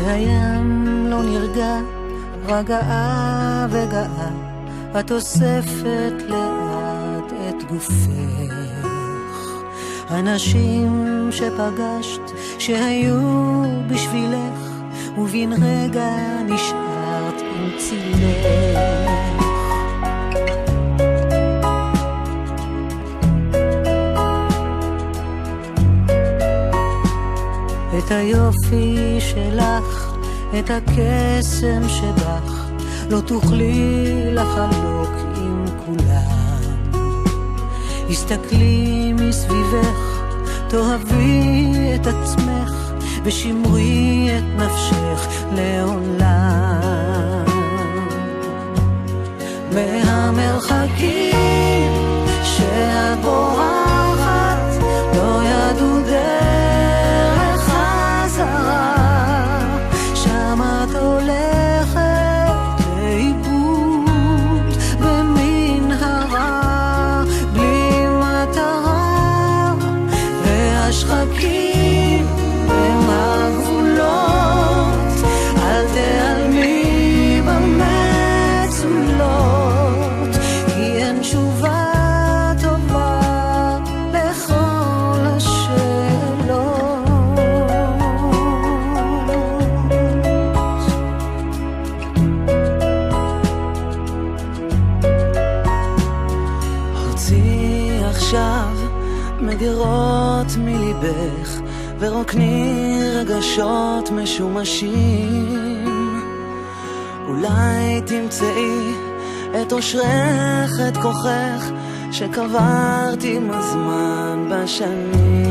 והים לא נרגע, רגעה וגעה, את אוספת לאט את גופך. אנשים שפגשת שהיו בשבילך, ובין רגע נשארת עם צילך. את היופי שלך, את הקסם שבך, לא תוכלי לחלוק עם כולם. הסתכלי מסביבך, תאהבי את עצמך, ושמרי את נפשך לעולם. מהמרחקים שאת בורחת, לא ידעו דרך חזרה, שם את הולכת לאיבוד במנהרה בלי מטרה, והשחקים הם הגבולות, אל תיעלמי במצולות, כי אין תשובה טובה לכל השאלות. הוציא עכשיו מגירות מליבך, ורוקני רגשות משומשים. אולי תמצאי את אושרך, את כוחך, שקברת עם הזמן בשנים.